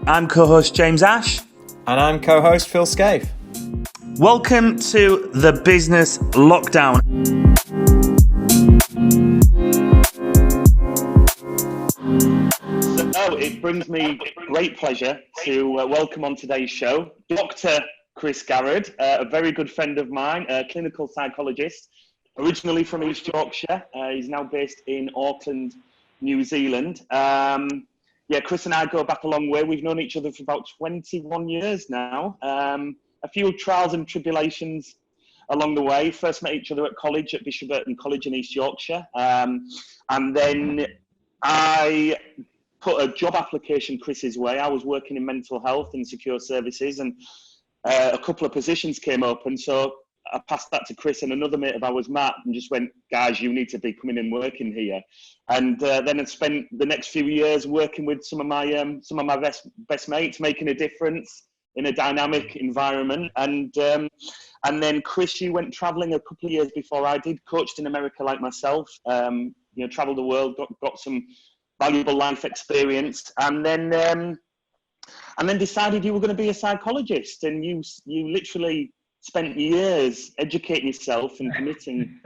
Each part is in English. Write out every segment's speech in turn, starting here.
I'm co-host James Ash. And I'm co-host Phil Scaife. Welcome to the Business Lockdown. So it brings me great pleasure to welcome on today's show Dr. Chris Garrod, a very good friend of mine, a clinical psychologist, originally from East Yorkshire. He's now based in Auckland, New Zealand. Chris and I go back a long way. We've known each other for about 21 years now. A few trials and tribulations along the way. First met each other at college, at Bishop Burton College in East Yorkshire. And then I put a job application Chris's way. I was working in mental health and secure services, and a couple of positions came up. And so I passed that to Chris and another mate of ours, Matt, and just went, guys, you need to be coming and working here. And then I spent the next few years working with some of my best mates, making a difference in a dynamic environment. And then Chris, you went traveling a couple of years before I did, coached in America like myself, traveled the world, got some valuable life experience, and then decided you were going to be a psychologist, and you literally spent years educating yourself and committing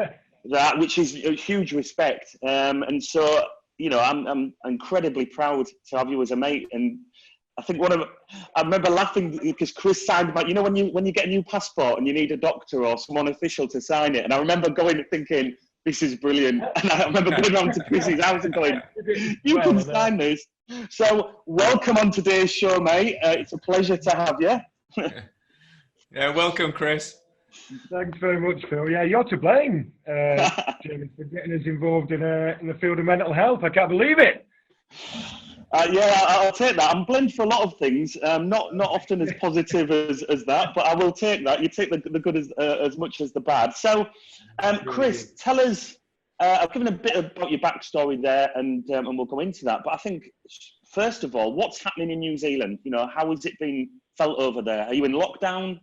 that, which is a huge respect. And so, I'm incredibly proud to have you as a mate. And I think I remember laughing because Chris signed my, when you get a new passport and you need a doctor or someone official to sign it. And I remember going and thinking, this is brilliant. And I remember going around to Chris's house and going, you can sign this. So welcome on today's show, mate. It's a pleasure to have you. Yeah, welcome, Chris. Thanks very much, Phil. Yeah, you're to blame, James, for getting us involved in the field of mental health. I can't believe it. I'll take that. I'm blamed for a lot of things, not often as positive as that, but I will take that. You take the good as much as the bad. So, Chris, tell us. I've given a bit about your backstory there, and we'll go into that. But I think, first of all, what's happening in New Zealand? How has it been felt over there? Are you in lockdown?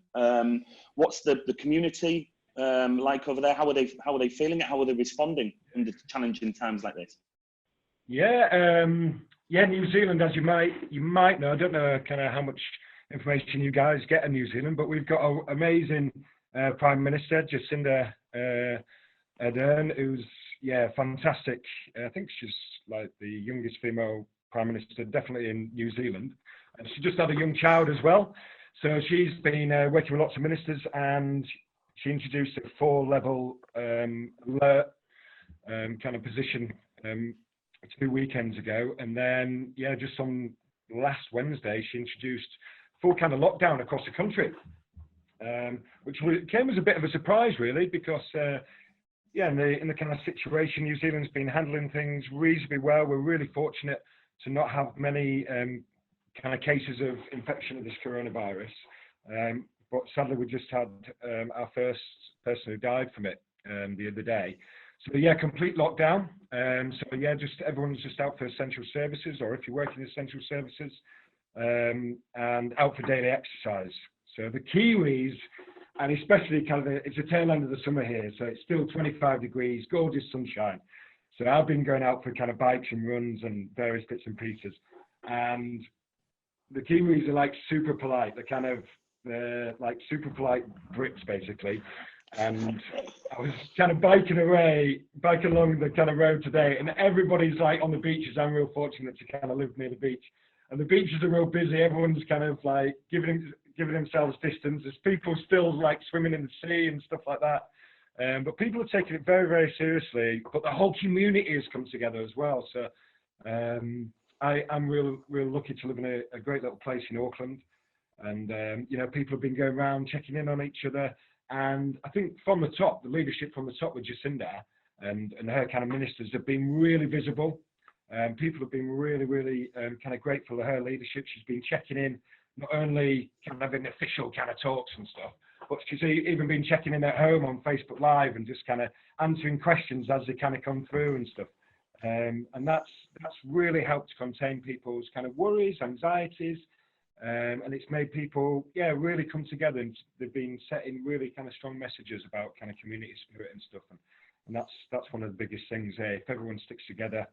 What's the community like over there? How are they feeling it? How are they responding under challenging times like this? Yeah, New Zealand, as you might know, I don't know kind of how much information you guys get in New Zealand, but we've got an amazing Prime Minister, Jacinda Ardern, who's fantastic. I think she's like the youngest female Prime Minister, definitely in New Zealand. And she just had a young child as well. So she's been working with lots of ministers, and she introduced a 4-level alert kind of position 2 weekends ago. And then, just on last Wednesday, she introduced full kind of lockdown across the country, which came as a bit of a surprise, really, because, in the kind of situation, New Zealand's been handling things reasonably well. We're really fortunate to not have many kind of cases of infection of this coronavirus. But sadly, we just had our first person who died from it the other day. So complete lockdown. Just everyone's just out for essential services, or if you're working essential services, and out for daily exercise. So the Kiwis, and especially it's the tail end of the summer here, so it's still 25 degrees, gorgeous sunshine. So I've been going out for kind of bikes and runs and various bits and pieces. And the Kiwis are like super polite. They're like super polite Brits, basically. And I was kind of biking along the kind of road today, and everybody's like on the beaches. I'm real fortunate to kind of live near the beach, and the beaches are real busy. Everyone's kind of like giving themselves distance. There's people still like swimming in the sea and stuff like that. But people are taking it very, very seriously. But the whole community has come together as well. So I'm real lucky to live in a great little place in Auckland, and people have been going around checking in on each other. And I think from the top, the leadership from the top with Jacinda and her kind of ministers have been really visible. People have been really, really kind of grateful for her leadership. She's been checking in, not only kind of having official kind of talks and stuff, but she's even been checking in at home on Facebook Live and just kind of answering questions as they kind of come through and stuff. And that's really helped contain people's kind of worries, anxieties. And it's made people, really come together, and they've been setting really kind of strong messages about kind of community spirit and stuff. And that's one of the biggest things. If everyone sticks together,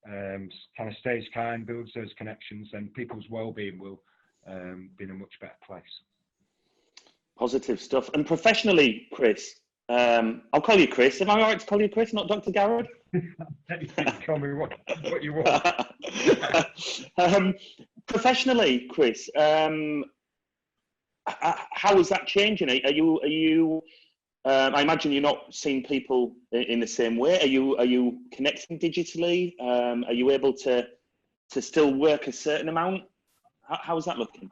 kind of stays kind, builds those connections, then people's well-being will be in a much better place. Positive stuff. And professionally, Chris, I'll call you Chris. Am I right to call you Chris, not Dr. Garrod? Call me what you want. Professionally, Chris, how is that changing? Are you? I imagine you're not seeing people in the same way. Are you connecting digitally? Are you able to still work a certain amount? How is that looking?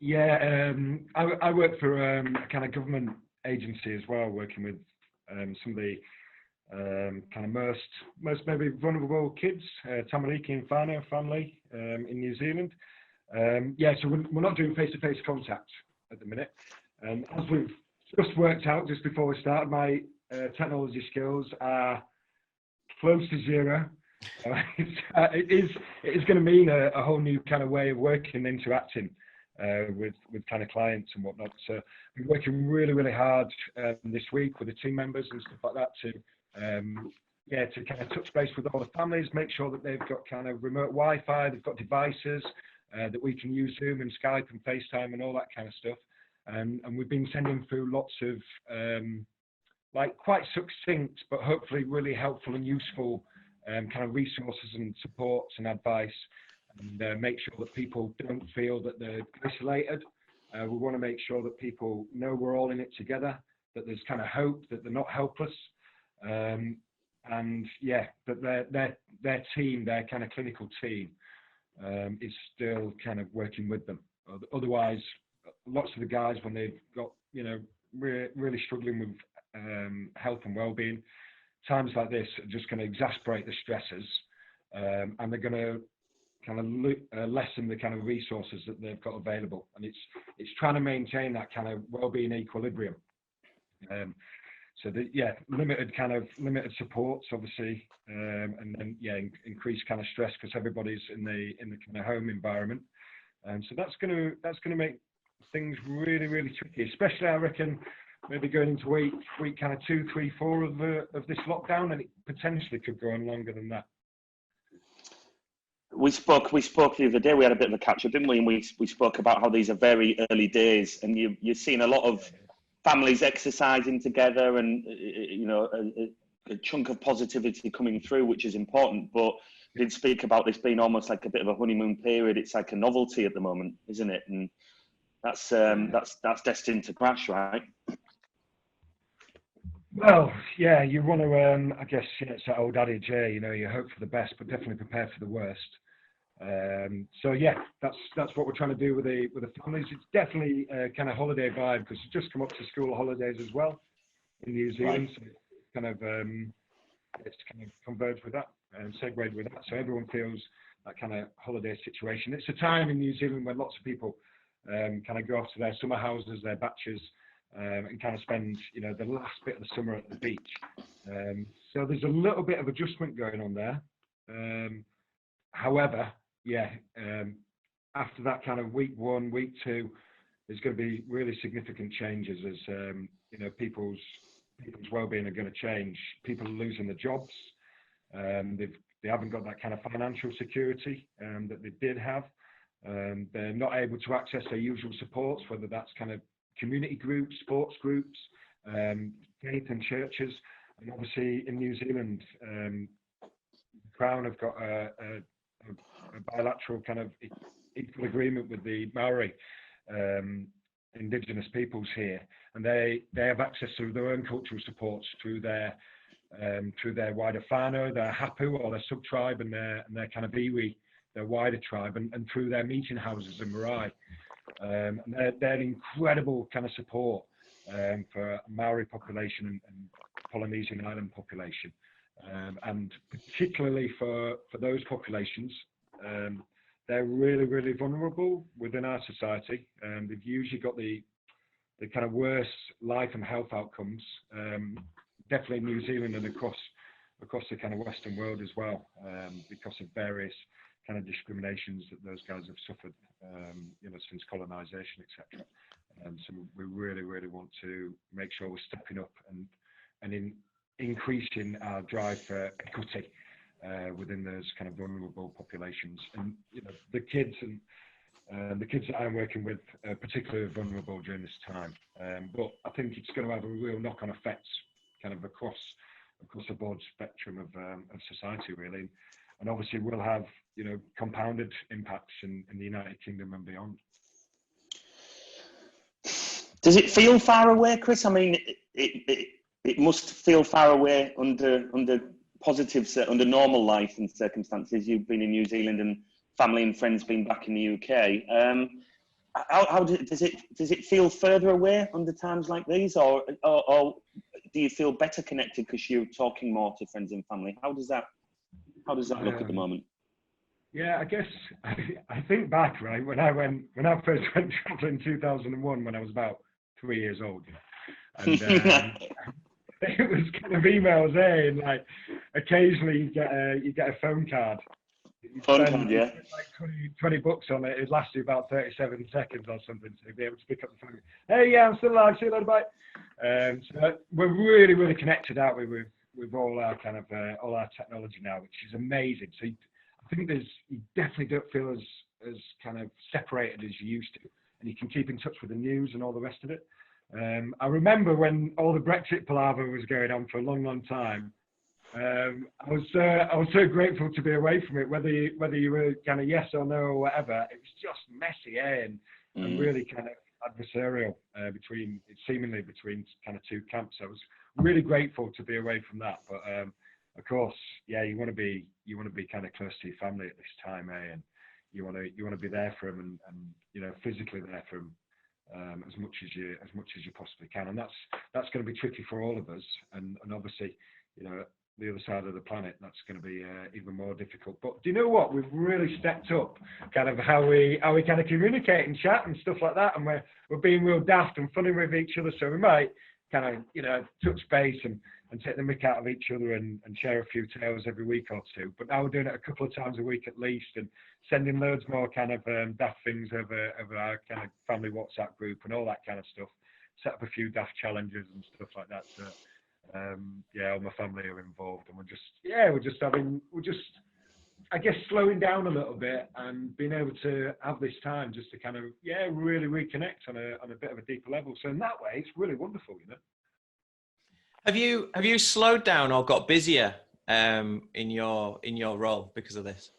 Yeah, I work for a kind of government agency as well, working with some of the kind of most maybe vulnerable kids, Tamariki and Whānau family in New Zealand. Yeah, so we're not doing face-to-face contact at the minute. As we've just worked out just before we started, my technology skills are close to zero. It is going to mean a whole new kind of way of working and interacting with kind of clients and whatnot. So we're working really, really hard this week with the team members and stuff like that to kind of touch base with all the families, make sure that they've got kind of remote Wi-Fi, they've got devices that we can use Zoom and Skype and FaceTime and all that kind of stuff. And we've been sending through lots of like quite succinct, but hopefully really helpful and useful kind of resources and supports and advice, and make sure that people don't feel that they're isolated. We want to make sure that people know we're all in it together, that there's kind of hope, that they're not helpless, and yeah, that their team, their kind of clinical team, is still kind of working with them. Otherwise, lots of the guys, when they've got, you know, really struggling with health and well-being, times like this are just going to exasperate the stresses, and they're going to kind of lessen the kind of resources that they've got available. And it's trying to maintain that kind of well-being equilibrium. So limited supports, obviously, and then increased kind of stress because everybody's in the kind of home environment. So that's going to make things really, really tricky, especially I reckon maybe going into week kind of 2, 3, 4 of this lockdown, and it potentially could go on longer than that. We spoke the other day. We had a bit of a catch up, didn't we? And we spoke about how these are very early days, and you're seeing a lot of families exercising together, and you know, a chunk of positivity coming through, which is important. But we did speak about this being almost like a bit of a honeymoon period. It's like a novelty at the moment, isn't it? And that's destined to crash, right? Well, yeah, you want to, I guess, you know, it's that old adage, you know, you hope for the best, but definitely prepare for the worst. So yeah, that's what we're trying to do with the families. It's definitely a kind of holiday vibe because it's just come up to school holidays as well in New Zealand. Right. So it's kind of converged with that and segued with that. So everyone feels that kind of holiday situation. It's a time in New Zealand when lots of people kind of go off to their summer houses, their batches, and kind of spend, you know, the last bit of the summer at the beach. So there's a little bit of adjustment going on there. However, after that kind of week 1, week 2, there's going to be really significant changes as you know, people's well-being are going to change. People are losing their jobs. They haven't got that kind of financial security that they did have. They're not able to access their usual supports, whether that's kind of community groups, sports groups, faith and churches. And obviously in New Zealand, the Crown have got a bilateral kind of equal agreement with the Maori indigenous peoples here, and they have access to their own cultural supports through their wider whānau, their hapu or their sub-tribe, and their kind of iwi, their wider tribe, and through their meeting houses in marae. And they're incredible kind of support for Maori population and Polynesian island population, and particularly for those populations, they're really, really vulnerable within our society. They've usually got the kind of worst life and health outcomes, definitely in New Zealand and across the kind of Western world as well, because of various kind of discriminations that those guys have suffered, you know, since colonisation, etc. So we really, really want to make sure we're stepping up and increasing our drive for equity within those kind of vulnerable populations. And you know, the kids and the kids that I'm working with are particularly vulnerable during this time. But I think it's going to have a real knock-on effects kind of across the board spectrum of society, really. And obviously we'll have, compounded impacts in the United Kingdom and beyond. Does it feel far away, Chris? I mean, it must feel far away under under normal life and circumstances. You've been in New Zealand and family and friends been back in the UK. How does it feel further away under times like these, or do you feel better connected because you're talking more to friends and family? How does that look at the moment? Yeah, I guess I think back, right, when I first went traveling in 2001 when I was about 3 years old, and it was kind of emails there, and like occasionally you get a phone card. Yeah. Like 20 bucks on it. It lasts you about 37 seconds or something to be able to pick up the phone. Hey, yeah, I'm still alive. See you later, bye. So we're really, really connected, aren't we, with all our kind of all our technology now, which is amazing. So I think you definitely don't feel as kind of separated as you used to, and you can keep in touch with the news and all the rest of it. I remember when all the Brexit palaver was going on for a long, long time. I was so grateful to be away from it, whether you were kind of yes or no or whatever. It was just messy, and really kind of adversarial seemingly between kind of two camps. I was really grateful to be away from that, but of course, yeah, you want to be kind of close to your family at this time, and you want to be there for them, and physically there for them as much as you possibly can, and that's going to be tricky for all of us, and obviously, the other side of the planet, that's going to be even more difficult. But do you know what? We've really stepped up kind of how we kind of communicate and chat and stuff like that, and we're being real daft and funny with each other. So we might kind of touch base and take the mick out of each other and share a few tales every week or two. But now we're doing it a couple of times a week at least, and sending loads more kind of daft things over our kind of family WhatsApp group and all that kind of stuff. Set up a few daft challenges and stuff like that. So, all my family are involved, and we're just I guess slowing down a little bit and being able to have this time just to kind of really reconnect on a bit of a deeper level. So in that way, it's really wonderful, Have you slowed down or got busier in your role because of this?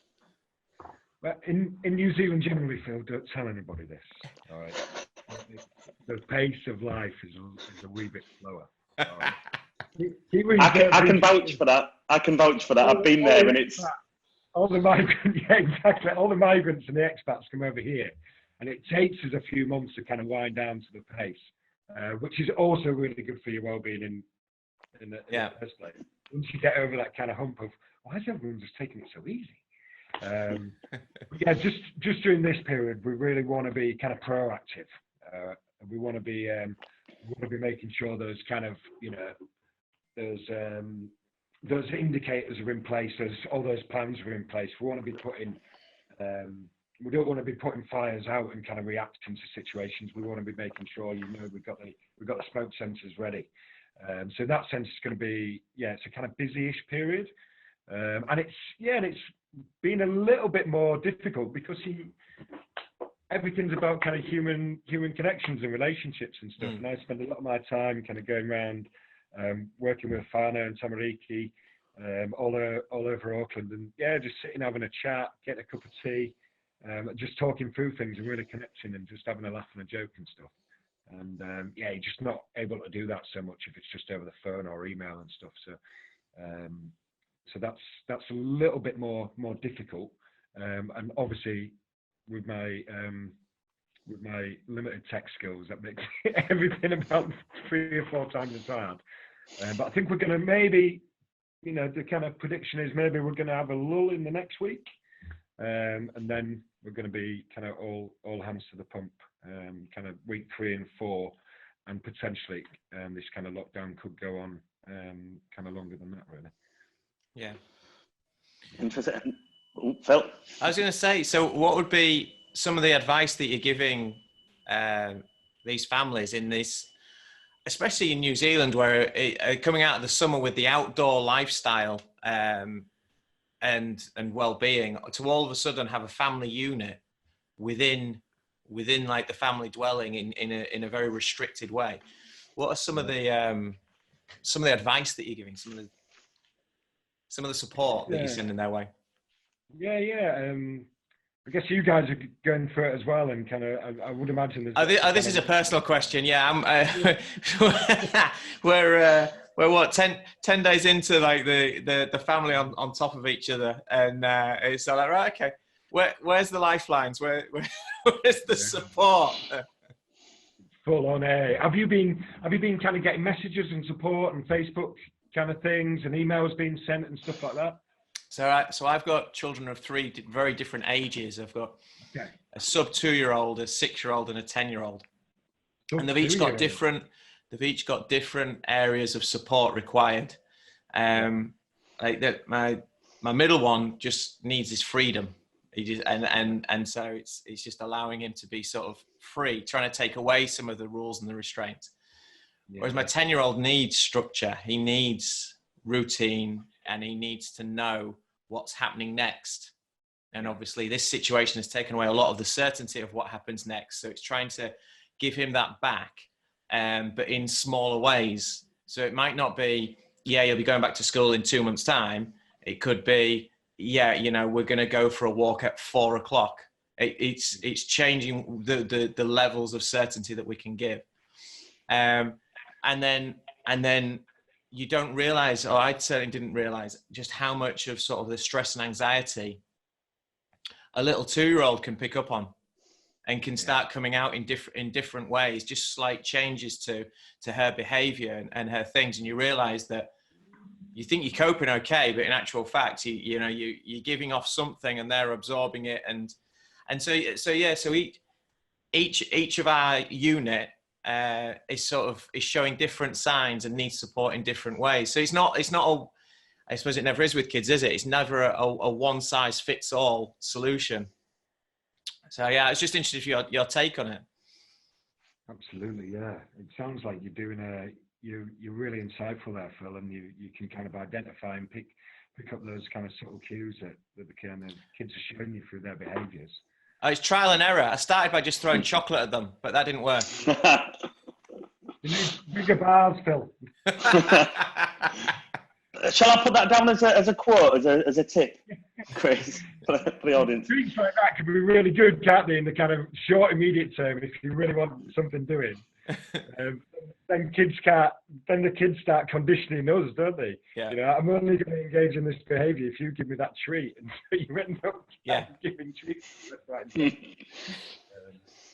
Well, in New Zealand generally, Phil, don't tell anybody this. All right, the pace of life is a wee bit slower. All right. I can vouch for that. I've been there, and it's all the migrants. Yeah, exactly. All the migrants and the expats come over here, and it takes us a few months to kind of wind down to the pace, which is also really good for your well-being in the first place. Once you get over that kind of hump of why is everyone just taking it so easy? Just during this period, we really want to be kind of proactive. We want to be making sure those kind of those indicators are in place. All those plans are in place. We want to be we don't want to be putting fires out and kind of reacting to situations. We want to be making sure we've got the smoke sensors ready. So in that sense, it's going to be it's a kind of busy-ish period, and it's been a little bit more difficult because everything's about kind of human connections and relationships and stuff. And I spend a lot of my time kind of going around working with Fana and Tamariki all over Auckland, and just sitting having a chat, getting a cup of tea, just talking through things and really connecting and just having a laugh and a joke and stuff. And you're just not able to do that so much if it's just over the phone or email and stuff. So that's a little bit more difficult, and obviously with my limited tech skills, that makes everything about 3 or 4 times as hard. But I think we're going to maybe, the kind of prediction is maybe we're going to have a lull in the next week, and then we're going to be kind of all hands to the pump, kind of week 3 and 4, and potentially this kind of lockdown could go on kind of longer than that, really. Yeah. Interesting. Phil? I was going to say, so what would be some of the advice that you're giving these families in this, especially in New Zealand, where coming out of the summer with the outdoor lifestyle and well-being, to all of a sudden have a family unit within like the family dwelling in a very restricted way. What are some of the advice that you're giving, some of the support that you're sending their way? I guess you guys are going through it as well, and kind of, I would imagine. This is a personal question. Yeah, we're what 10 days into like the family on top of each other, and it's all like, right, okay, where's the lifelines? Where's the support? Full on. Have you been kind of getting messages and support and Facebook kind of things and emails being sent and stuff like that? So I've got children of 3 very different ages. I've got a sub 2-year-old, a 6-year-old, and a 10-year-old, and they've each got different areas of support required. Like that, my middle one just needs his freedom. And so it's just allowing him to be sort of free, trying to take away some of the rules and the restraints. Whereas my 10-year-old needs structure, he needs routine, and he needs to know what's happening next. And obviously this situation has taken away a lot of the certainty of what happens next. So it's trying to give him that back, but in smaller ways. So it might not be, you'll be going back to school in 2 months' time. It could be, we're going to go for a walk at 4 o'clock. It's changing the levels of certainty that we can give. And then you don't realize, or I certainly didn't realize, just how much of sort of the stress and anxiety a little 2-year-old can pick up on, and can start coming out in different ways, just slight changes to her behavior and her things. And you realize that you think you're coping okay, but in actual fact, you're giving off something and they're absorbing it. And so each of our unit is showing different signs and needs support in different ways. So it's not I suppose it never is with kids, is it? It's never a one size fits all solution. So I was just interested in your take on it. Absolutely, yeah. It sounds like you're doing you're really insightful there, Phil, and you can kind of identify and pick up those kind of subtle cues that the kind of kids are showing you through their behaviours. It's trial and error. I started by just throwing chocolate at them, but that didn't work. You need bigger bars, Phil. Shall I put that down as a quote, as a tip, Chris, for the audience? Things like that can be really good, can't they, in the kind of short, immediate term, if you really want something doing. Then the kids start conditioning us, don't they? Yeah. I'm only going to engage in this behaviour if you give me that treat, and so you end up giving treats.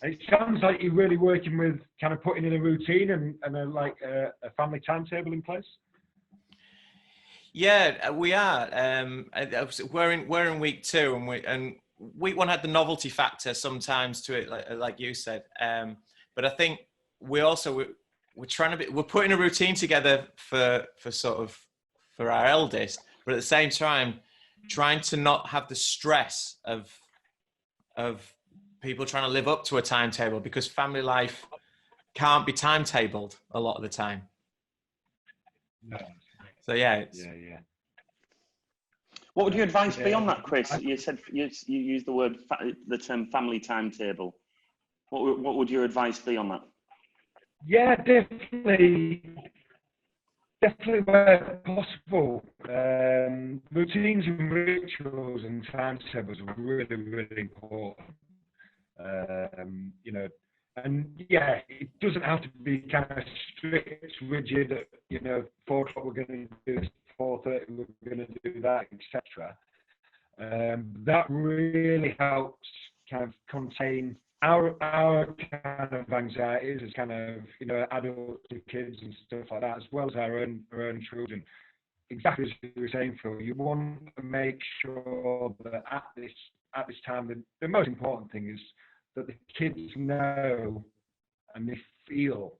It sounds like you're really working with kind of putting in a routine and a family timetable in place. Yeah, we are. We're in week 2, and week 1 had the novelty factor sometimes to it, like you said. But I think we're putting a routine together for our eldest, but at the same time trying to not have the stress of people trying to live up to a timetable, because family life can't be timetabled a lot of the time. No. So yeah. What would your advice be on that, Chris? You said you used the term family timetable. What would your advice be on that? Yeah, definitely where possible. Routines and rituals and timetables are really, really important. And it doesn't have to be kind of strict, rigid, 4 o'clock we're going to do this, 4:30 we're going to do that, etc. That really helps kind of contain our kind of anxieties as kind of, adults and kids and stuff like that, as well as our own children. Exactly as you were saying, Phil, you want to make sure that at this time, the most important thing is that the kids know and they feel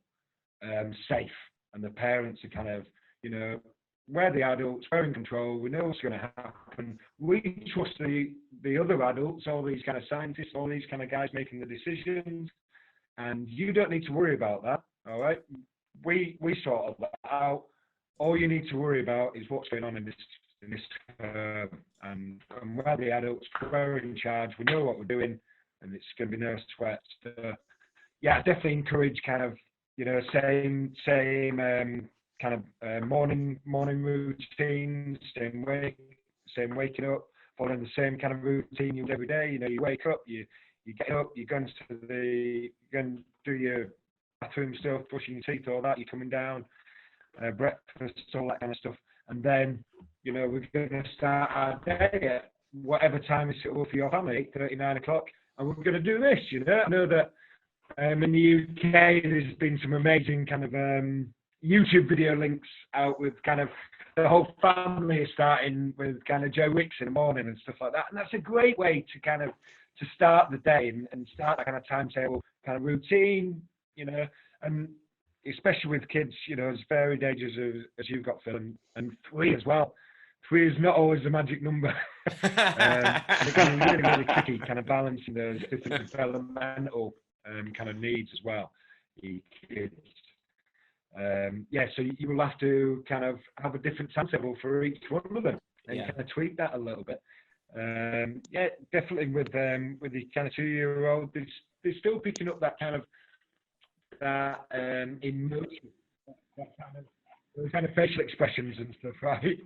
safe, and the parents are kind of, we're the adults, we're in control, we know what's going to happen, we trust the other adults, all these kind of scientists, all these kind of guys making the decisions, and you don't need to worry about that, all right? We sort all that out. All you need to worry about is what's going on in this and we're the adults, we're in charge, we know what we're doing. and it's going to be no sweat. So yeah, I definitely encourage kind of, same kind of morning routines, same waking up, following the same kind of routine you do every day. You wake up, you get up, you go and do your bathroom stuff, brushing your teeth, all that. You're coming down, breakfast, all that kind of stuff, and then we're going to start our day at whatever time is suitable for your family, 8:30, 9 o'clock, and we're going to do this. I know that in the UK there's been some amazing kind of YouTube video links out with kind of the whole family is starting with kind of Joe Wicks in the morning and stuff like that, and that's a great way to kind of to start the day and start that kind of timetable kind of routine, and especially with kids, as varied ages as you've got, Phil, and 3 as well. 3 is not always the magic number. It can be really, really tricky, kind of balancing those different developmental kind of needs as well. The kids. So you will have to kind of have a different timetable for each one of them and kind of tweak that a little bit. Definitely with the kind of 2-year-old, they're still picking up that kind of emotion, those kind of facial expressions and stuff, right?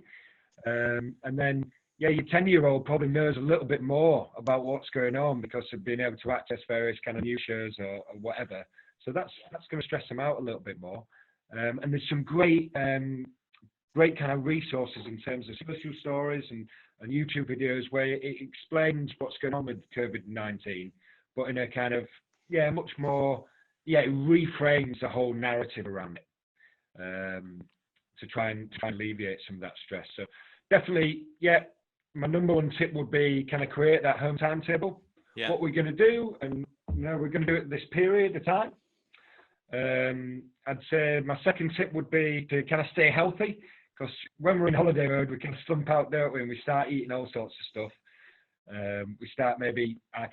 And then your 10-year-old probably knows a little bit more about what's going on because of being able to access various kind of news shows or whatever. So that's going to stress them out a little bit more. And there's some great kind of resources in terms of social stories and YouTube videos where it explains what's going on with COVID-19, but in a kind of much more it reframes the whole narrative around it to try and alleviate some of that stress. So definitely, my number one tip would be kind of create that home timetable. Yeah. What we're going to do, and we're going to do it this period of time. I'd say my second tip would be to kind of stay healthy, because when we're in holiday mode, we can slump out, don't we? And we start eating all sorts of stuff. We start maybe our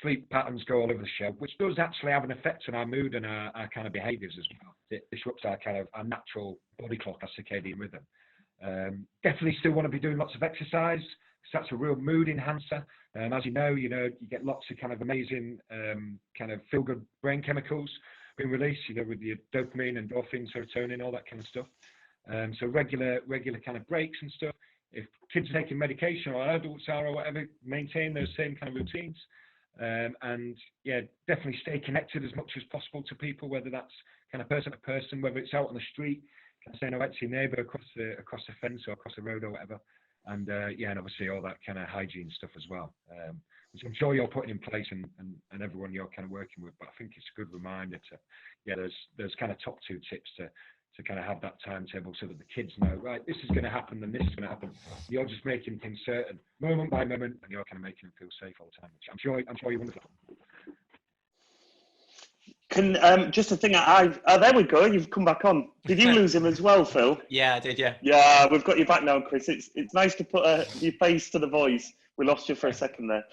sleep patterns go all over the show, which does actually have an effect on our mood and our kind of behaviours as well. It disrupts our natural body clock, our circadian rhythm. Definitely still want to be doing lots of exercise, because that's a real mood enhancer. As you know, you get lots of kind of amazing kind of feel-good brain chemicals being released, with your dopamine, endorphin, serotonin, all that kind of stuff. So regular kind of breaks and stuff. If kids are taking medication or adults are or whatever, maintain those same kind of routines. And definitely stay connected as much as possible to people, whether that's kind of person to person, whether it's out on the street, kind of saying hello to your neighbour across the fence or across the road or whatever. And and obviously all that kind of hygiene stuff as well, which I'm sure you're putting in place and everyone you're kind of working with. But I think it's a good reminder to, there's kind of top 2 tips to kind of have that timetable so that the kids know, right, this is going to happen and this is going to happen. You're just making things certain, moment by moment, and you're kind of making them feel safe all the time, which I'm sure you're wonderful. Can just a thing, there we go, you've come back on. Did you lose him as well, Phil? Yeah, I did, yeah. Yeah, we've got you back now, Chris. It's nice to put your face to the voice. We lost you for a second there.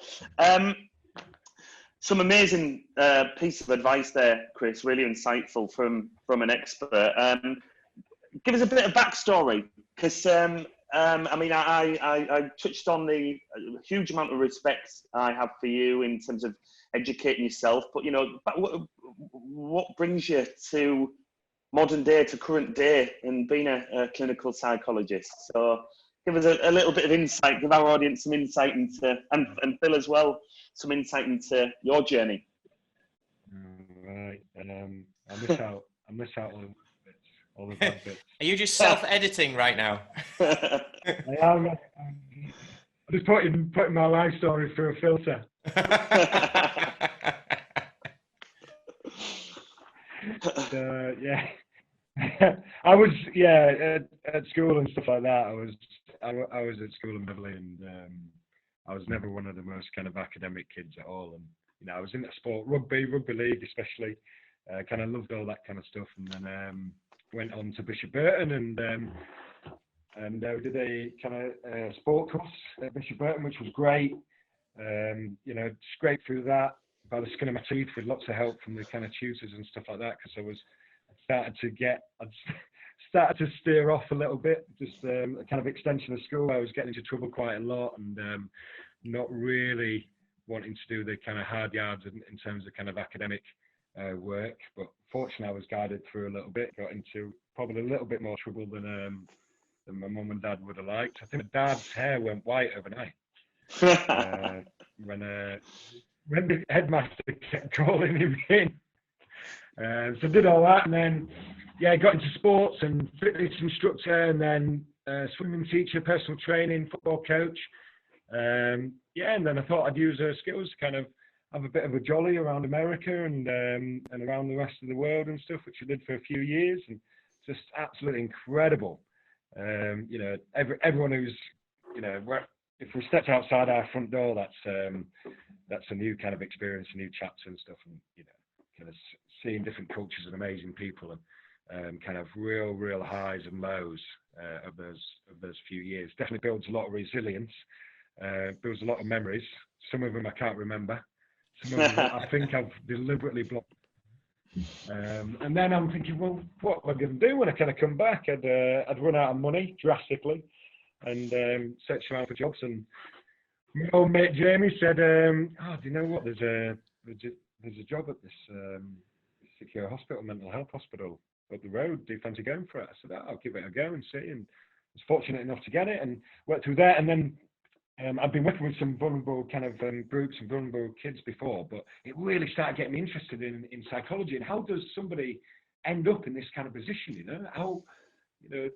Some amazing piece of advice there, Chris, really insightful from an expert. Give us a bit of backstory, because I touched on the huge amount of respect I have for you in terms of educating yourself, but what brings you to modern day, to current day, and being a clinical psychologist? So give us a little bit of insight, give our audience some insight into, and Phil as well, some insight into your journey. Right, I miss out all the bad bits. Are you just self-editing right now? I am. I'm just putting my life story through a filter. I was at school and stuff like that. I was at school in Beverley, and I was never one of the most kind of academic kids at all. And I was into sport, rugby league especially. Kind of loved all that kind of stuff, and then went on to Bishop Burton and did a kind of sport course at Bishop Burton, which was great. Scraped through that by the skin of my teeth with lots of help from the kind of tutors and stuff like that, because I'd started to steer off a little bit, just a kind of extension of school. I was getting into trouble quite a lot and not really wanting to do the kind of hard yards in terms of kind of academic work. But fortunately, I was guided through a little bit, got into probably a little bit more trouble than my mum and dad would have liked. I think my dad's hair went white overnight when the headmaster kept calling him in. So I did all that, and then got into sports and fitness instructor, and then swimming teacher, personal training, football coach. And then I thought I'd use those skills to kind of have a bit of a jolly around America and around the rest of the world and stuff, which I did for a few years, and just absolutely incredible. Everyone who's, if we stepped outside our front door, that's a new kind of experience, a new chapter and stuff, and kind of seeing different cultures and amazing people, and kind of real highs and lows of those few years. Definitely builds a lot of resilience, builds a lot of memories. Some of them I can't remember. Some of them I think I've deliberately blocked. And then I'm thinking, well, what am I going to do when I kind of come back? I'd run out of money drastically, and searched around for jobs. And my old mate Jamie said, "Do you know what? There's a job at this secure hospital, mental health hospital up the road. Do you fancy going for it?" I said, "I'll give it a go and see." And I was fortunate enough to get it and worked through that. And then I've been working with some vulnerable kind of groups and vulnerable kids before, but it really started getting me interested in psychology and how does somebody end up in this kind of position? How does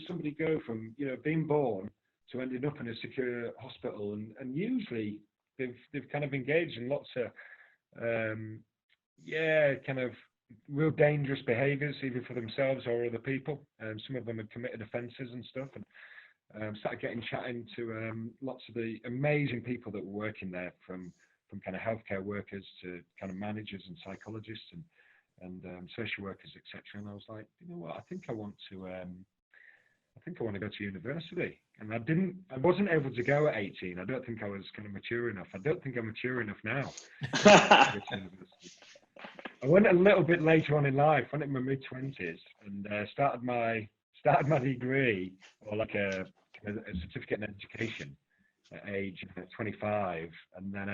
somebody go from being born to ending up in a secure hospital? And usually they've kind of engaged in lots of kind of real dangerous behaviours, either for themselves or other people. Some of them had committed offences and stuff, and started chatting to lots of the amazing people that were working there, from kind of healthcare workers to kind of managers and psychologists and social workers, etc. And I was like, you know what? I think I want to go to university. And I wasn't able to go at 18. I don't think I was kind of mature enough. I don't think I'm mature enough now to go to university. I went a little bit later on in life, went in my mid-20s, and started my degree, or like a certificate in education, at age 25, and then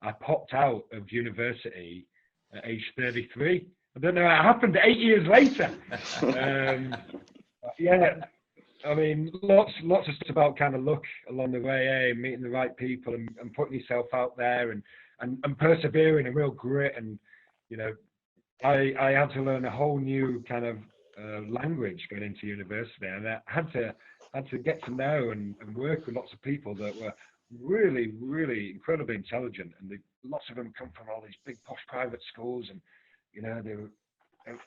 I popped out of university at age 33. I don't know how it happened 8 years later. I mean, lots of stuff about kind of luck along the way, meeting the right people and putting yourself out there and persevering and real grit. And I had to learn a whole new kind of language going into university, and I had to get to know and work with lots of people that were really, really incredibly intelligent, and lots of them come from all these big posh private schools, and they were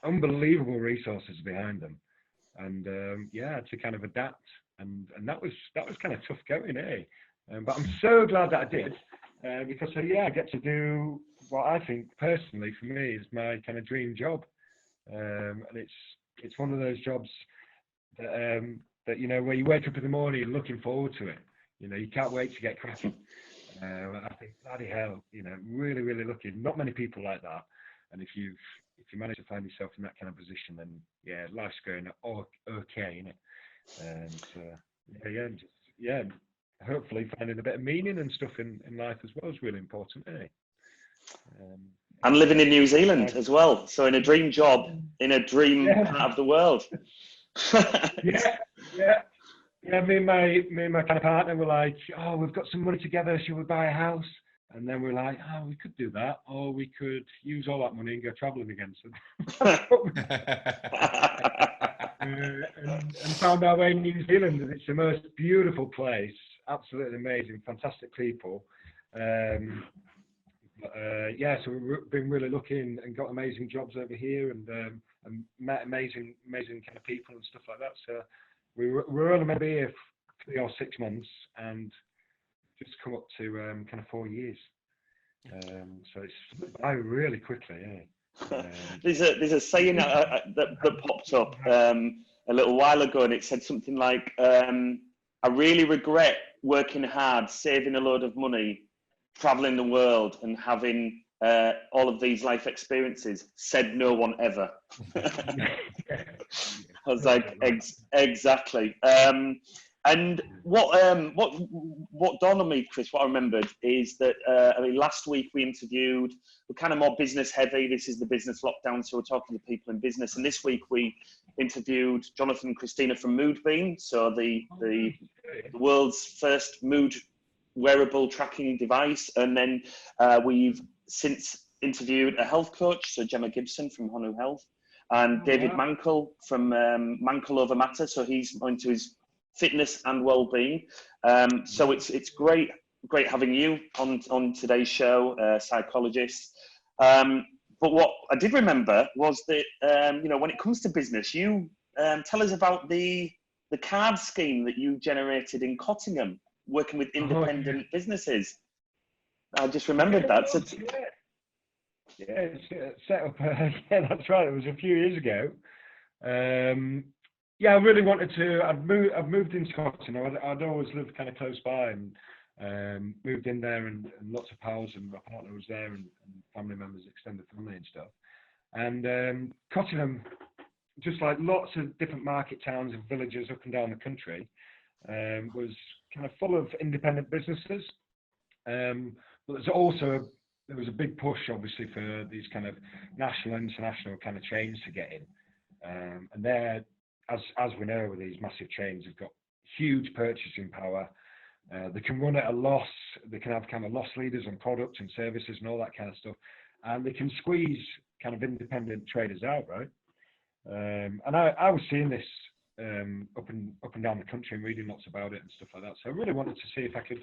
unbelievable resources behind them, and to kind of adapt, and that was kind of tough going, but I'm so glad that I did, because I get to do what I think personally for me is my kind of dream job, and it's one of those jobs that where you wake up in the morning and looking forward to it. You can't wait to get cracking. I think, bloody hell, really, really lucky. Not many people like that. And if you manage to find yourself in that kind of position, then life's going okay, innit? Hopefully finding a bit of meaning and stuff in life as well is really important, And living in New Zealand as well. So in a dream job, in a dream part of the world. Me and my kind of partner were like, oh, we've got some money together, should we buy a house? And then we're like, oh, we could do that, or we could use all that money and go travelling again. And found our way in New Zealand, and it's the most beautiful place, absolutely amazing, fantastic people. So we've been really lucky and got amazing jobs over here, and met amazing kind of people and stuff like that. So we're only maybe here 3 or 6 months, and just come up to kind of 4 years. So it's by really quickly. There's a saying that popped up a little while ago, and it said something like, "I really regret working hard, saving a load of money, traveling the world, and having all of these life experiences. Said no one ever." I was like, exactly. And what dawned on me, Chris, what I remembered is that I mean, last week we're kind of more business heavy. This is the business lockdown, so we're talking to people in business. And this week we interviewed Jonathan and Christina from Moodbeam, so the world's first mood wearable tracking device. And then we've since interviewed a health coach, so Gemma Gibson from Honu Health, and David Mankell from Mankell Over Matter. So he's into his fitness and well-being. So it's great having you on today's show, Psychologist. But what I did remember was that you know, when it comes to business, you tell us about the card scheme that you generated in Cottingham, working with independent businesses. I just remembered that. So it's set up. Yeah, that's right. It was a few years ago. Yeah, I really wanted to. I've moved into Scotland. I'd always lived kind of close by, and moved in there, and lots of pals and my partner was there, and family members, extended family and stuff. And Cottingham, just like lots of different market towns and villages up and down the country, was kind of full of independent businesses. But there was a big push, obviously, for these kind of national and international kind of chains to get in, and they're, as we know, with these massive chains, they've got huge purchasing power. They can run at a loss. They can have kind of loss leaders on products and services and all that kind of stuff, and they can squeeze kind of independent traders out, right? And I was seeing this up and down the country and reading lots about it and stuff like that. So I really wanted to see if I could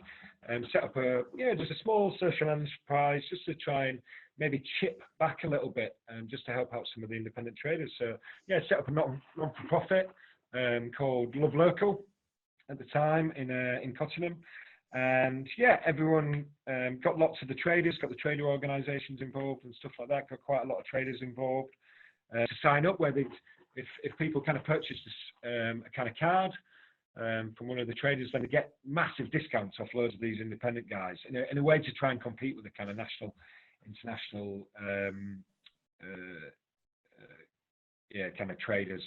set up just a small social enterprise, just to try and maybe chip back a little bit, just to help out some of the independent traders. So yeah, set up a non-for-profit called Love Local at the time in Cottingham. And yeah, everyone got lots of the traders, got the trader organisations involved and stuff like that. Got quite a lot of traders involved to sign up, where if people kind of purchased a kind of card from one of the traders, then they get massive discounts off loads of these independent guys in a way to try and compete with the kind of national, international, kind of traders,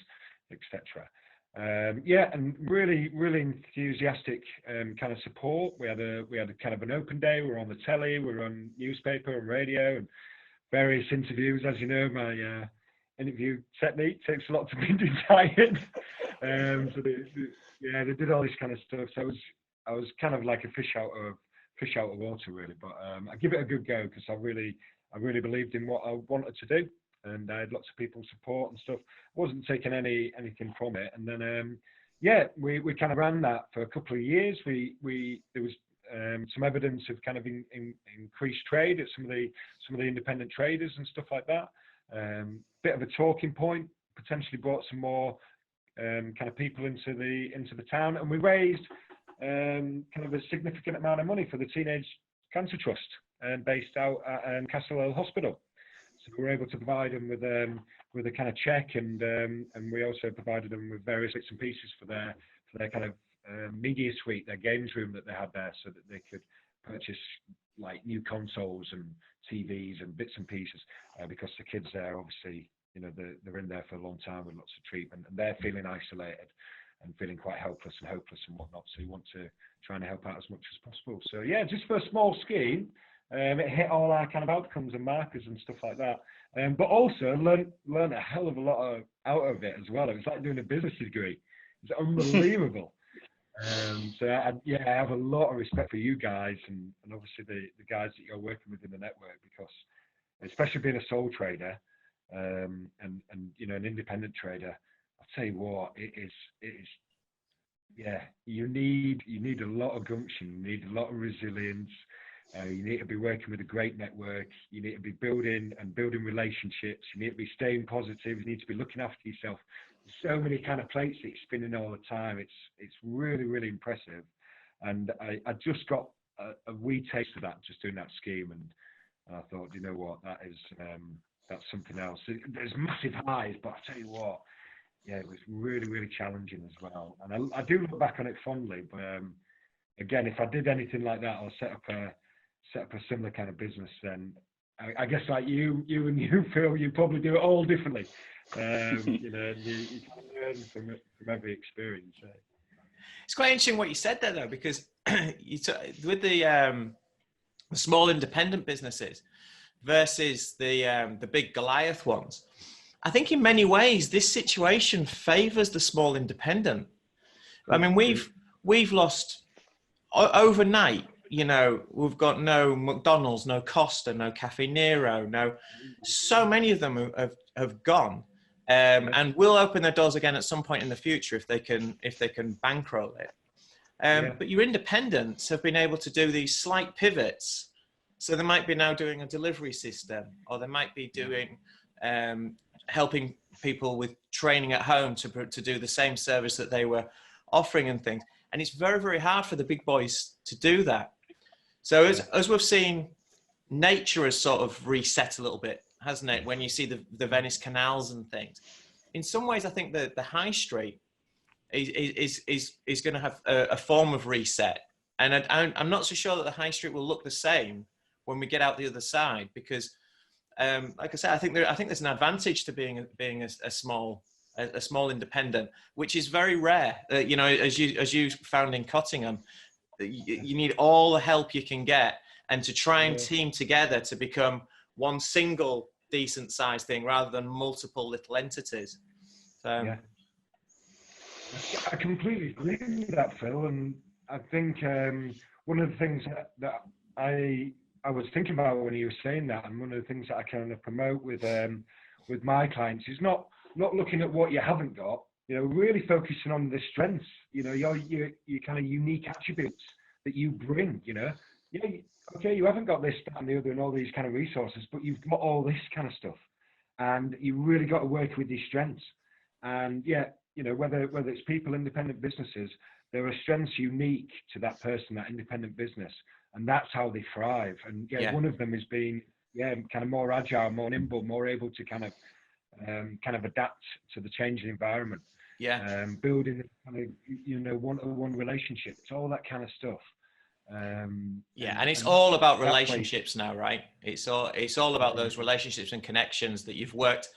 etc. And really enthusiastic kind of support. We had a kind of an open day. We were on the telly, we were on newspaper and radio, and various interviews. As you know, my interview technique takes a lot to be tired. So they did all this kind of stuff. So I was kind of like a fish out of water, really. But I give it a good go, because I really believed in what I wanted to do, and I had lots of people's support and stuff. I wasn't taking anything from it. And then we kind of ran that for a couple of years. There was some evidence of kind of increased trade at some of the independent traders and stuff like that. Bit of a talking point, potentially brought some more kind of people into the town, and we raised kind of a significant amount of money for the Teenage Cancer Trust, based out at Castle Hill Hospital. So we were able to provide them with a kind of check, and we also provided them with various bits and pieces for their kind of media suite, their games room that they had there, so that they could purchase like new consoles and TVs and bits and pieces, because the kids there, obviously, you know, they're in there for a long time with lots of treatment, and they're feeling isolated and feeling quite helpless and hopeless and whatnot. So you want to try and help out as much as possible. So yeah, just for a small scheme, it hit all our kind of outcomes and markers and stuff like that. But also learn a hell of a lot out of it as well. It was like doing a business degree. It's unbelievable. So I have a lot of respect for you guys, and obviously the guys that you're working with in the network, because especially being a sole trader, and you know, an independent trader, I'll tell you what, it is you need a lot of gumption, you need a lot of resilience, you need to be working with a great network, you need to be building relationships, you need to be staying positive, you need to be looking after yourself. So many kind of plates that you're spinning all the time. It's really impressive, and I just got a wee taste of that just doing that scheme, and I thought, you know what, that's something else. There's massive highs, but I tell you what, yeah, it was really challenging as well, and I do look back on it fondly. But again, if I did anything like that, or set up a similar kind of business, then I guess like you and you, Phil, you probably do it all differently. You know, you can learn from every experience. It's quite interesting what you said there, though, because with the small independent businesses versus the big Goliath ones, I think in many ways this situation favors the small independent. I mean, we've lost overnight. You know, we've got no McDonald's, no Costa, no Cafe Nero, so many of them have gone, and will open their doors again at some point in the future if they can bankroll it. But your independents have been able to do these slight pivots. So they might be now doing a delivery system, or they might be doing helping people with training at home to do the same service that they were offering and things. And it's very, very hard for the big boys to do that. So as we've seen, nature has sort of reset a little bit, hasn't it? When you see the Venice canals and things. In some ways, I think that the high street is going to have a form of reset. And I'm not so sure that the high street will look the same when we get out the other side, because like I said, I think there's an advantage to being a small independent, which is very rare. You know, as you found in Cottingham, you need all the help you can get, and to try and team together to become one single decent sized thing rather than multiple little entities. So I completely agree with that, Phil, and I think one of the things that I was thinking about when you were saying that, and one of the things that I kind of promote with my clients is not looking at what you haven't got, you know, really focusing on the strengths, you know, your kind of unique attributes that you bring, you know. Yeah, okay, you haven't got this, that, and the other, and all these kind of resources, but you've got all this kind of stuff, and you really got to work with these strengths. And yeah, you know, whether it's people, independent businesses, there are strengths unique to that person, that independent business, and that's how they thrive. And one of them is being kind of more agile, more nimble, more able to kind of adapt to the changing environment. Building kind of, you know, one-to-one relationships, all that kind of stuff. And it's all about relationships now, right? It's all about those relationships and connections that you've worked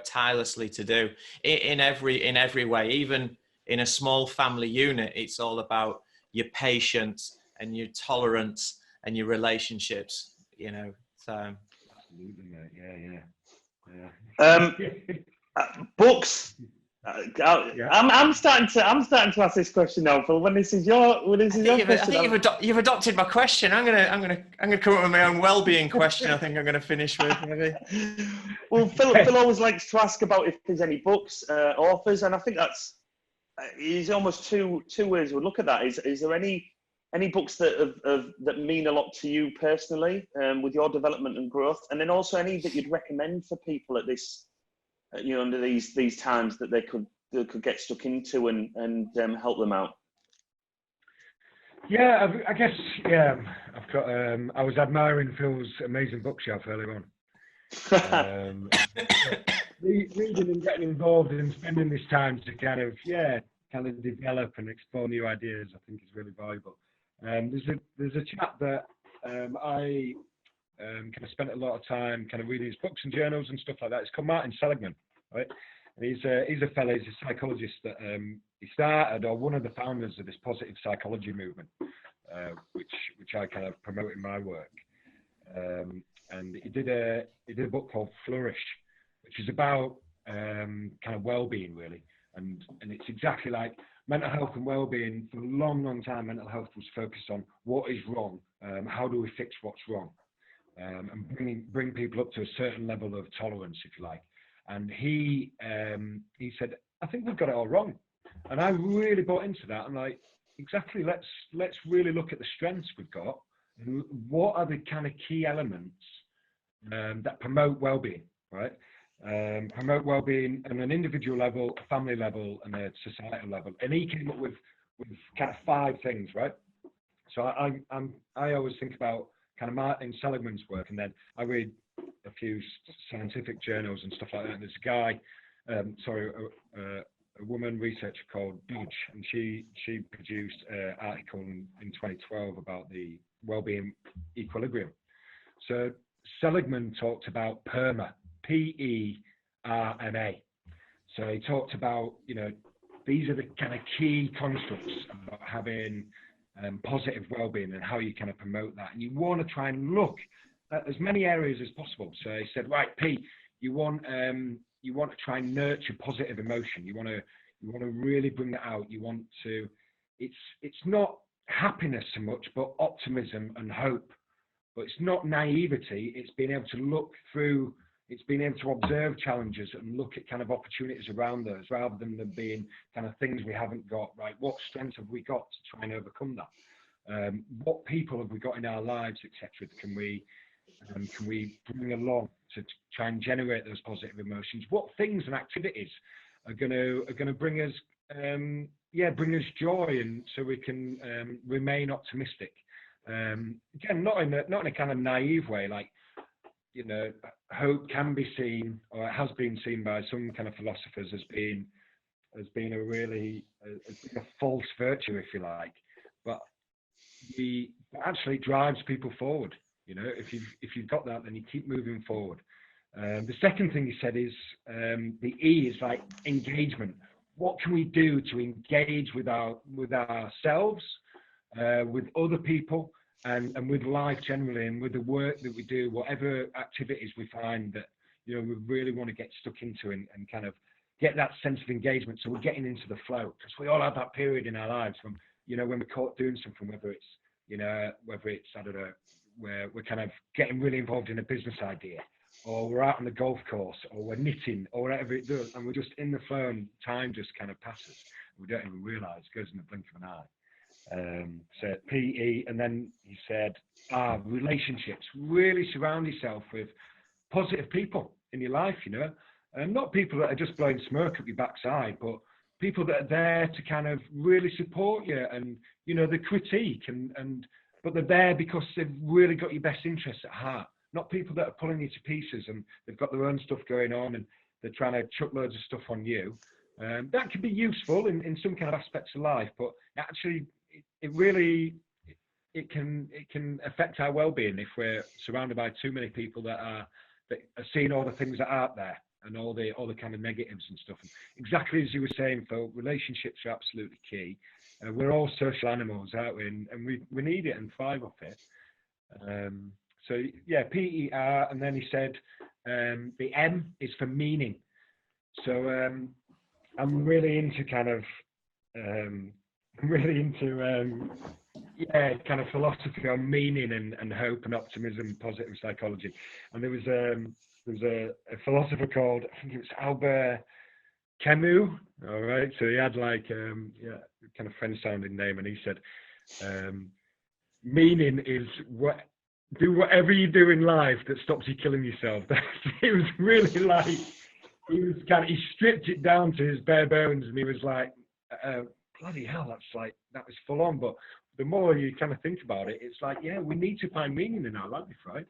tirelessly to do in every way. Even in a small family unit, it's all about your patience and your tolerance and your relationships, you know. So absolutely, books. I'm starting to ask this question now, Phil. When this is your question, I think you've adopted my question. I'm gonna come up with my own well-being question. I think I'm gonna finish with maybe. Well, Phil always likes to ask about if there's any books, authors, and I think that's he's almost two ways we look at that. Is there any books that mean a lot to you personally with your development and growth, and then also any that you'd recommend for people at this, you know, under these times that they could get stuck into and help them out? I guess I've got I was admiring Phil's amazing bookshelf earlier on. Reading and getting involved and spending this time to kind of develop and explore new ideas, I think is really valuable. There's a chap that I kind of spent a lot of time kind of reading his books and journals and stuff like that. It's called Martin Seligman, right? And he's a fellow, he's a psychologist that he started, or one of the founders of this positive psychology movement, which I kind of promote in my work. And he did a book called Flourish, which is about kind of well-being, really. And it's exactly like mental health and well-being. For a long, long time, mental health was focused on what is wrong, how do we fix what's wrong, and bring people up to a certain level of tolerance, if you like. And he said, I think we've got it all wrong. And I really bought into that. I'm like, exactly, let's really look at the strengths we've got. And what are the kind of key elements that promote well-being, right? Promote well-being on an individual level, a family level, and a societal level. And he came up with kind of 5 things, right? So I always think about kind of Martin Seligman's work, and then I read a few scientific journals and stuff like that. And there's a guy, a woman researcher called Dodge, and she produced an article in 2012 about the well-being equilibrium. So Seligman talked about Perma, P-E-R-M-A. So he talked about, you know, these are the kind of key constructs about having positive well-being and how you kind of promote that. And you want to try and look at as many areas as possible. So he said, right, Pete, you want to try and nurture positive emotion. You want to really bring that out. You want to, it's not happiness so much, but optimism and hope. But it's not naivety. It's being able to look through. It's being able to observe challenges and look at kind of opportunities around those, rather than them being kind of things we haven't got. Right? What strengths have we got to try and overcome that? What people have we got in our lives, etc. Can we bring along to try and generate those positive emotions? What things and activities are going to bring us bring us joy, and so we can remain optimistic. Again, not in a kind of naive way, like, you know, hope can be seen, or it has been seen by some kind of philosophers as being a false virtue, if you like, but it actually drives people forward. You know, if you've got that, then you keep moving forward. The second thing he said is the E is like engagement. What can we do to engage with ourselves, with other people, and with life generally, and with the work that we do, whatever activities we find that, you know, we really want to get stuck into and kind of get that sense of engagement. So we're getting into the flow, because we all have that period in our lives when, you know, when we're caught doing something, whether it's, I don't know, where we're kind of getting really involved in a business idea, or we're out on the golf course, or we're knitting, or whatever it does, and we're just in the flow and time just kind of passes. We don't even realise, it goes in the blink of an eye. So PE, and then he said, relationships. Really surround yourself with positive people in your life, you know, and not people that are just blowing smoke up your backside, but people that are there to kind of really support you, and, you know, the critique, but they're there because they've really got your best interests at heart. Not people that are pulling you to pieces and they've got their own stuff going on and they're trying to chuck loads of stuff on you. That can be useful in some kind of aspects of life, but actually it can affect our well-being if we're surrounded by too many people that are seeing all the things that aren't there, and all the kind of negatives and stuff. And exactly as you were saying, Phil, relationships are absolutely key. We're all social animals, aren't we? And we need it and thrive off it. So yeah, PER, and then he said the M is for meaning. So I'm really into kind of kind of philosophy on meaning and hope and optimism, positive psychology. And there was a philosopher called, I think it was Albert Camus. All right, so he had like kind of French sounding name, and he said meaning is do whatever you do in life that stops you killing yourself. It was really like, he stripped it down to his bare bones, and he was like, bloody hell, that was full on. But the more you kind of think about it, it's like, yeah, we need to find meaning in our life, right?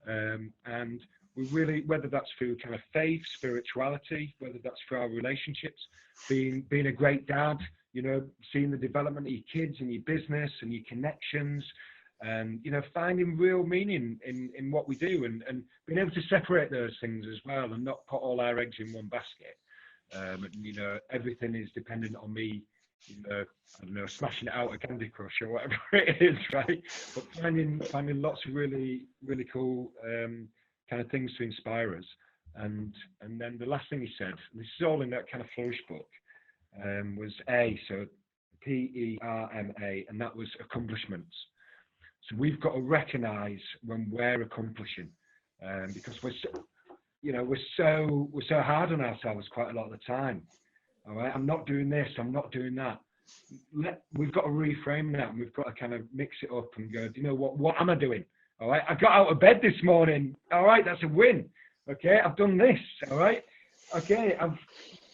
And we really, whether that's through kind of faith, spirituality, whether that's through our relationships, being a great dad, you know, seeing the development of your kids and your business and your connections, and, you know, finding real meaning in what we do, and being able to separate those things as well, and not put all our eggs in one basket. And, you know, everything is dependent on me, you know, I don't know, smashing it out of Candy Crush or whatever it is, right? But finding lots of really, really cool kind of things to inspire us. And then the last thing he said, this is all in that kind of Flourish book, was A, so PERMA, and that was accomplishments. So we've got to recognise when we're accomplishing, because we're so hard on ourselves quite a lot of the time. All right, I'm not doing this, I'm not doing that. We've got to reframe that, and we've got to kind of mix it up and go, you know what am I doing? All right, I got out of bed this morning. All right, that's a win. Okay, I've done this. All right, okay,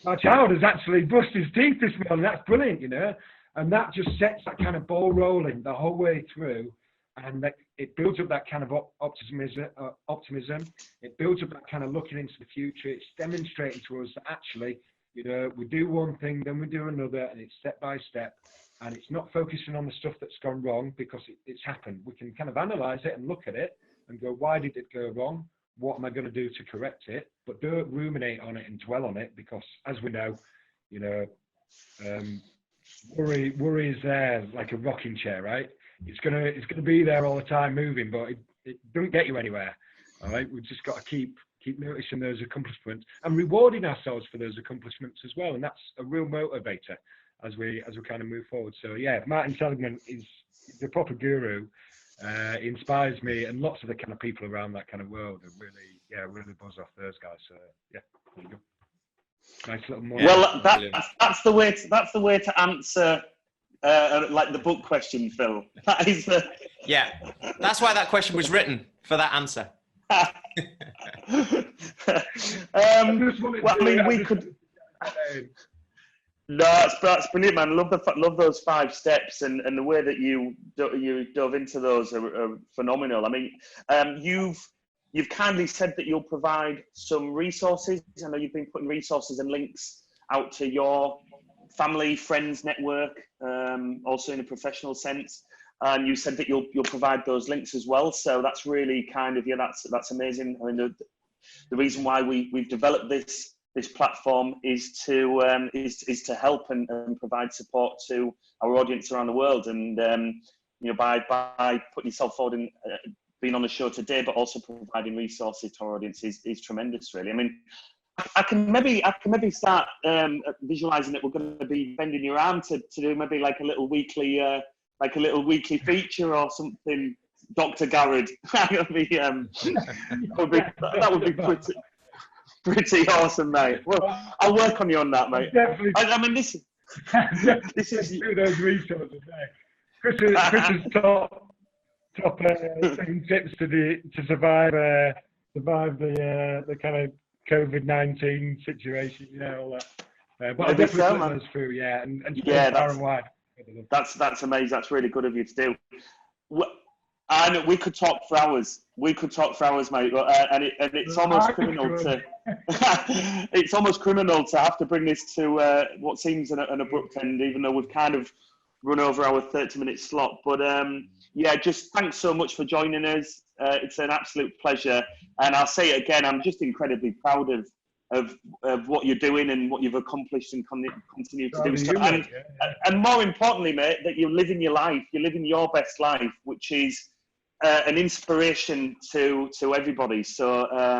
my child has actually brushed his teeth this morning. That's brilliant, you know. And that just sets that kind of ball rolling the whole way through, and it builds up that kind of optimism. It builds up that kind of looking into the future. It's demonstrating to us that actually, you know, we do one thing, then we do another, and it's step by step. And it's not focusing on the stuff that's gone wrong, because it's happened. We can kind of analyze it and look at it and go, why did it go wrong? What am I going to do to correct it? But don't ruminate on it and dwell on it, because as we know, you know, Worry is there like a rocking chair, right? It's gonna be there all the time, moving, but it doesn't get you anywhere. All right, we've just got to keep noticing those accomplishments and rewarding ourselves for those accomplishments as well, and that's a real motivator as we kind of move forward. So yeah, Martin Seligman is the proper guru. He inspires me and lots of the kind of people around that kind of world are really buzz off those guys. So yeah, there you go. Nice little morning. Well, that's the way to answer like the book question, Phil. That is the... Yeah, that's why that question was written, for that answer. Well, I mean, we could. No, that's brilliant, man. Love those 5 steps, and the way that you dove into those are phenomenal. I mean, you've kindly said that you'll provide some resources. I know you've been putting resources and links out to your family, friends, network, also in a professional sense. And you said that you'll provide those links as well. So that's really kind of, that's amazing. I mean, the reason why we've developed this platform is to help and provide support to our audience around the world. And by putting yourself forward and being on the show today, but also providing resources to our audience is tremendous, really. I mean, I can maybe start visualizing that we're going to be bending your arm to do maybe like a little weekly feature or something, Dr. Garrod. That would be pretty awesome, mate. Well, I'll work on you on that, mate. I mean, this is do those resources there. Chris's top 7 tips to survive the kind of COVID-19 situation, all that. But I'll definitely put those through, and far and wide. That's amazing. That's really good of you to do. And we could talk for hours. Mate. And it's almost criminal to. It's almost criminal to have to bring this to what seems an abrupt end, even though we've kind of run over our 30-minute slot. But just thanks so much for joining us. It's an absolute pleasure. And I'll say it again. I'm just incredibly proud of what you're doing and what you've accomplished and continue to do. So, and more importantly, mate, that you're living your life. You're living your best life, which is an inspiration to everybody. So, I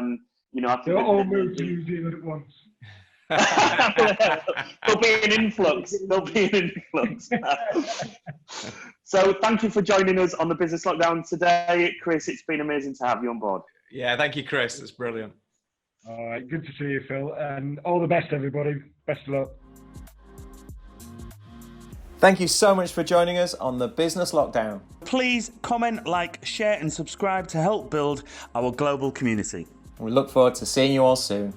think they'll all move to New Zealand at once. There'll be an influx. So thank you for joining us on the Business Lockdown today, Chris. It's been amazing to have you on board. Yeah, thank you, Chris. It's brilliant. All right, good to see you, Phil, and all the best, everybody. Best of luck. Thank you so much for joining us on the Business Lockdown. Please comment, like, share and subscribe to help build our global community. We look forward to seeing you all soon.